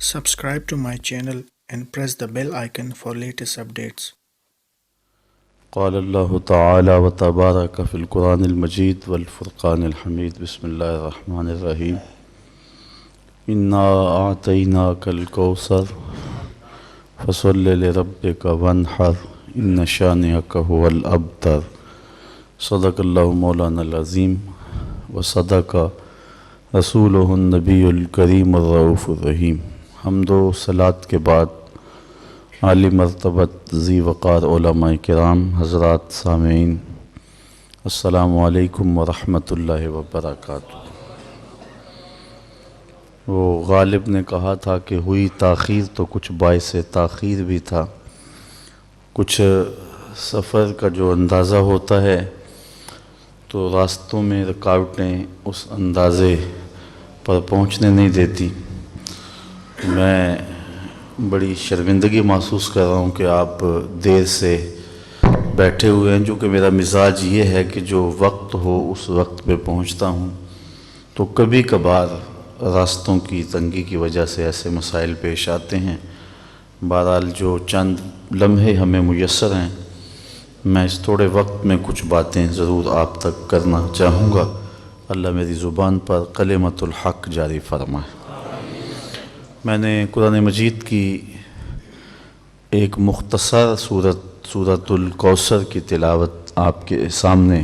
Subscribe to my channel and press the bell icon for latest updates. قال الله تعالى وتبارك في القرآن المجيد والفرقان الحميد بسم الله الرحمن الرحيم إنا أعطيناك الكوثر فصل لربك وانحر إن شانئك هو الأبتر صدق الله مولانا العظيم وصدق رسوله النبي الكريم الرؤوف الرحيم. حمد و صلاۃ کے بعد عالی مرتبت ذی وقار علماء کرام حضرات سامعین، السلام علیکم ورحمۃ اللہ وبرکاتہ۔ وہ غالب نے کہا تھا کہ ہوئی تاخیر تو کچھ باعث تاخیر بھی تھا۔ کچھ سفر کا جو اندازہ ہوتا ہے تو راستوں میں رکاوٹیں اس اندازے پر پہنچنے نہیں دیتی۔ میں بڑی شرمندگی محسوس کر رہا ہوں کہ آپ دیر سے بیٹھے ہوئے ہیں، جو کہ میرا مزاج یہ ہے کہ جو وقت ہو اس وقت پہ پہنچتا ہوں، تو کبھی کبھار راستوں کی تنگی کی وجہ سے ایسے مسائل پیش آتے ہیں۔ بہرحال جو چند لمحے ہمیں میسر ہیں، میں اس تھوڑے وقت میں کچھ باتیں ضرور آپ تک کرنا چاہوں گا۔ اللہ میری زبان پر کلمۃ الحق جاری فرمائے۔ میں نے قرآن مجید کی ایک مختصر سورۃ الکوثر کی تلاوت آپ کے سامنے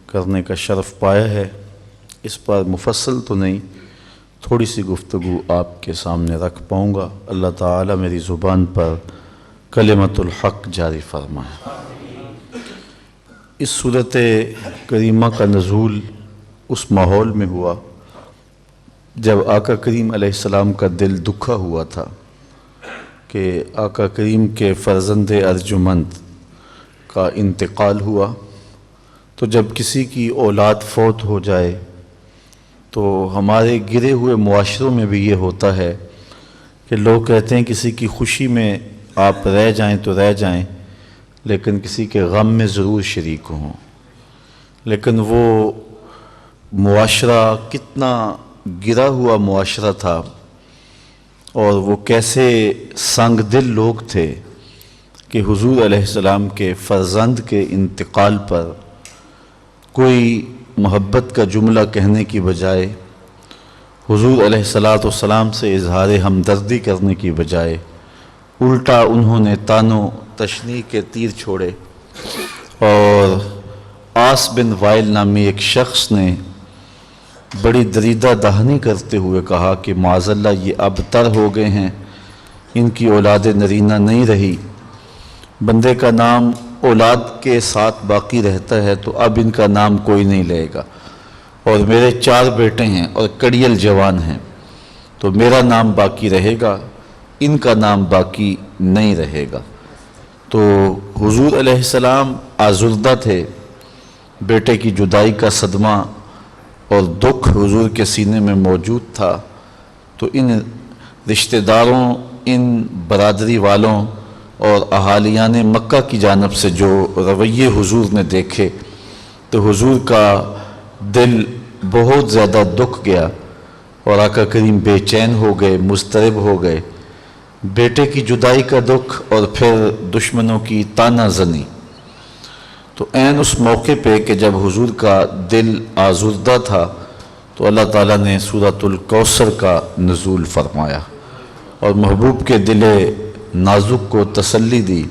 کرنے کا شرف پایا ہے۔ اس پر مفصل تو نہیں، تھوڑی سی گفتگو آپ کے سامنے رکھ پاؤں گا۔ اللہ تعالی میری زبان پر کلمۃ الحق جاری فرمائے۔ اس سورۃ کریمہ کا نزول اس ماحول میں ہوا جب آقا کریم علیہ السلام کا دل دکھا ہوا تھا کہ آقا کریم کے فرزند ارجمند کا انتقال ہوا۔ تو جب کسی کی اولاد فوت ہو جائے تو ہمارے گرے ہوئے معاشروں میں بھی یہ ہوتا ہے کہ لوگ کہتے ہیں کسی کی خوشی میں آپ رہ جائیں تو رہ جائیں، لیکن کسی کے غم میں ضرور شریک ہوں۔ لیکن وہ معاشرہ کتنا گرا ہوا معاشرہ تھا، اور وہ کیسے سنگ دل لوگ تھے کہ حضور علیہ السلام کے فرزند کے انتقال پر کوئی محبت کا جملہ کہنے کی بجائے، حضور علیہ السلام سے اظہار ہمدردی کرنے کی بجائے الٹا انہوں نے تان و تشنیع کے تیر چھوڑے، اور آس بن وائل نامی ایک شخص نے بڑی دریدہ دہنی کرتے ہوئے کہا کہ معاذ اللہ یہ ابتر ہو گئے ہیں، ان کی اولاد نرینہ نہیں رہی، بندے کا نام اولاد کے ساتھ باقی رہتا ہے تو اب ان کا نام کوئی نہیں لے گا، اور میرے 4 بیٹے ہیں اور کڑیل جوان ہیں، تو میرا نام باقی رہے گا، ان کا نام باقی نہیں رہے گا۔ تو حضور علیہ السلام آزردہ تھے، بیٹے کی جدائی کا صدمہ اور دکھ حضور کے سینے میں موجود تھا۔ تو ان رشتہ داروں، ان برادری والوں اور اہالیان مکہ کی جانب سے جو رویے حضور نے دیکھے تو حضور کا دل بہت زیادہ دکھ گیا، اور آقا کریم بے چین ہو گئے، مضطرب ہو گئے۔ بیٹے کی جدائی کا دکھ اور پھر دشمنوں کی تانا زنی۔ تو عین اس موقع پہ کہ جب حضور کا دل آزردہ تھا تو اللہ تعالیٰ نے سورۃ الکوثر کا نزول فرمایا، اور محبوب کے دل نازک کو تسلی دی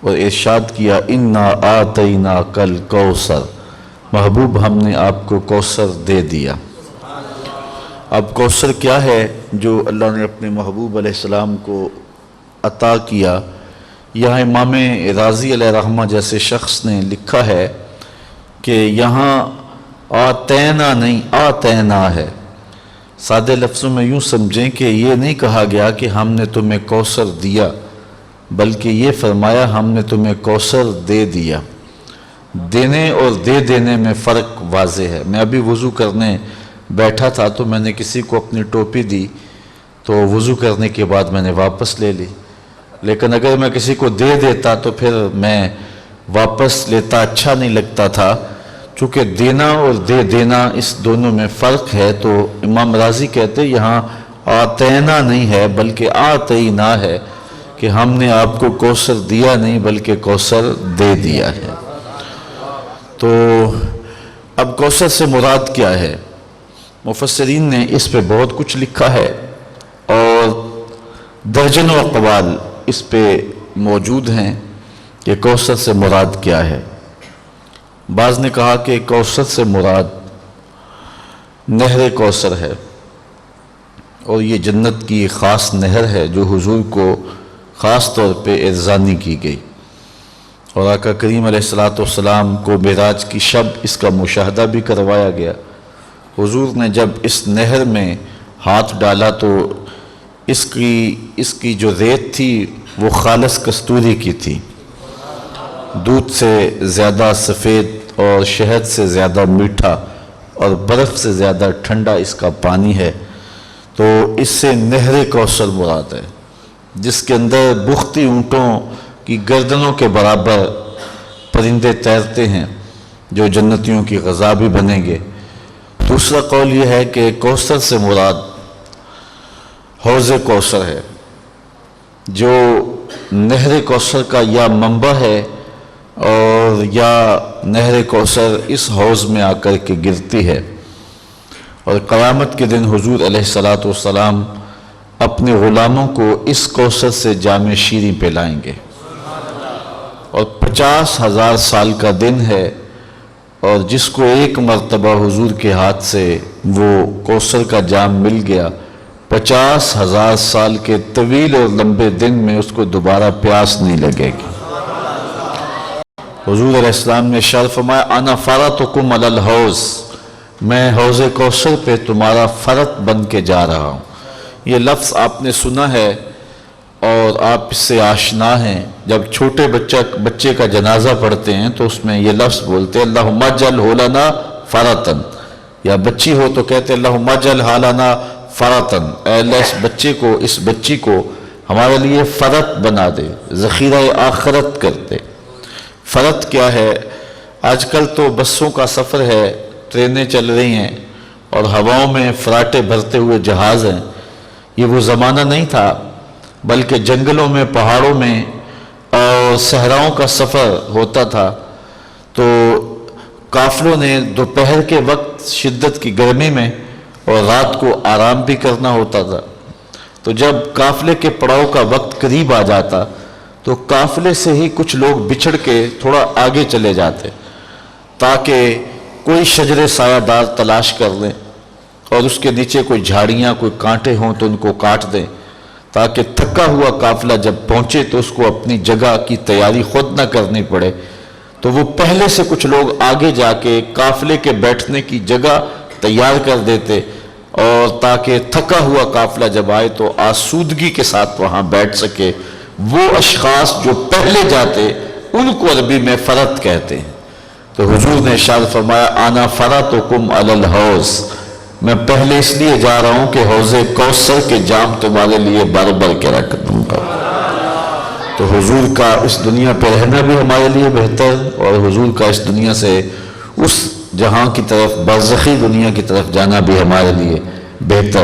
اور ارشاد کیا انا آتیناک الکوثر، محبوب ہم نے آپ کو کوثر دے دیا۔ اب کوثر کیا ہے جو اللہ نے اپنے محبوب علیہ السلام کو عطا کیا؟ یہاں امام رازی علیہ رحمہ جیسے شخص نے لکھا ہے کہ یہاں آتینا نہیں آتینا ہے۔ سادے لفظوں میں یوں سمجھیں کہ یہ نہیں کہا گیا کہ ہم نے تمہیں کوثر دیا، بلکہ یہ فرمایا ہم نے تمہیں کوثر دے دیا۔ دینے اور دے دینے میں فرق واضح ہے۔ میں ابھی وضو کرنے بیٹھا تھا تو میں نے کسی کو اپنی ٹوپی دی، تو وضو کرنے کے بعد میں نے واپس لے لی، لیکن اگر میں کسی کو دے دیتا تو پھر میں واپس لیتا اچھا نہیں لگتا تھا۔ چونکہ دینا اور دے دینا اس دونوں میں فرق ہے، تو امام رازی کہتے یہاں آتینا نہیں ہے بلکہ آتینا ہے کہ ہم نے آپ کو کوثر دیا نہیں بلکہ کوثر دے دیا ہے۔ تو اب کوثر سے مراد کیا ہے؟ مفسرین نے اس پہ بہت کچھ لکھا ہے اور درجنوں اقوال اس پہ موجود ہیں کہ کوثر سے مراد کیا ہے۔ بعض نے کہا کہ کوثر سے مراد نہر کوثر ہے اور یہ جنت کی خاص نہر ہے جو حضور کو خاص طور پہ ارزانی کی گئی، اور آقا کریم علیہ السلام کو معراج کی شب اس کا مشاہدہ بھی کروایا گیا۔ حضور نے جب اس نہر میں ہاتھ ڈالا تو اس کی جو ریت تھی وہ خالص کستوری کی تھی، دودھ سے زیادہ سفید اور شہد سے زیادہ میٹھا اور برف سے زیادہ ٹھنڈا اس کا پانی ہے۔ تو اس سے نہر کوثر مراد ہے جس کے اندر بختی اونٹوں کی گردنوں کے برابر پرندے تیرتے ہیں جو جنتیوں کی غذا بھی بنیں گے۔ دوسرا قول یہ ہے کہ کوثر سے مراد حوض کوثر ہے جو نہر کوثر کا یا منبع ہے اور یا نہر کوثر اس حوض میں آ کر کے گرتی ہے، اور قیامت کے دن حضور علیہ السلام اپنے غلاموں کو اس کوثر سے جام شیریں پلائیں گے، اور 50,000 سال کا دن ہے، اور جس کو ایک مرتبہ حضور کے ہاتھ سے وہ کوثر کا جام مل گیا، 50,000 سال کے طویل اور لمبے دن میں اس کو دوبارہ پیاس نہیں لگے گی۔ حضور علیہ السلام نے ارشاد فرمایا انا فرطکم علی الحوض، میں حوض کوثر پہ تمہارا فرط بن کے جا رہا ہوں۔ یہ لفظ آپ نے سنا ہے اور آپ اس سے آشنا ہیں، جب چھوٹے بچے کا جنازہ پڑھتے ہیں تو اس میں یہ لفظ بولتے ہیں اللہم اجعلہ لنا فرطا، یا بچی ہو تو کہتے ہیں اللہم اجعلہ لنا فرطا، اے اللہ اس بچی کو ہمارے لیے فرط بنا دے، ذخیرہ آخرت کر دے۔ فرط کیا ہے؟ آج کل تو بسوں کا سفر ہے، ٹرینیں چل رہی ہیں اور ہواؤں میں فراٹے بھرتے ہوئے جہاز ہیں۔ یہ وہ زمانہ نہیں تھا، بلکہ جنگلوں میں، پہاڑوں میں اور صحراؤں کا سفر ہوتا تھا، تو قافلوں نے دوپہر کے وقت شدت کی گرمی میں اور رات کو آرام بھی کرنا ہوتا تھا، تو جب قافلے کے پڑاؤ کا وقت قریب آ جاتا تو قافلے سے ہی کچھ لوگ بچھڑ کے تھوڑا آگے چلے جاتے تاکہ کوئی شجر سایہ دار تلاش کر لیں اور اس کے نیچے کوئی جھاڑیاں، کوئی کانٹے ہوں تو ان کو کاٹ دیں، تاکہ تھکا ہوا قافلہ جب پہنچے تو اس کو اپنی جگہ کی تیاری خود نہ کرنی پڑے۔ تو وہ پہلے سے کچھ لوگ آگے جا کے قافلے کے بیٹھنے کی جگہ تیار کر دیتے، اور تاکہ تھکا ہوا قافلہ جب آئے تو آسودگی کے ساتھ وہاں بیٹھ سکے۔ وہ اشخاص جو پہلے جاتے ان کو عربی میں فرط کہتے ہیں۔ تو حضور نے ارشاد فرمایا انا فرطکم علی الحوض، میں پہلے اس لیے جا رہا ہوں کہ حوض کوثر کے جام تمہارے لیے بھر بھر کے رکھ دوں گا۔ تو حضور کا اس دنیا پہ رہنا بھی ہمارے لیے بہتر، اور حضور کا اس دنیا سے اس جہاں کی طرف، برزخی دنیا کی طرف جانا بھی ہمارے لیے بہتر۔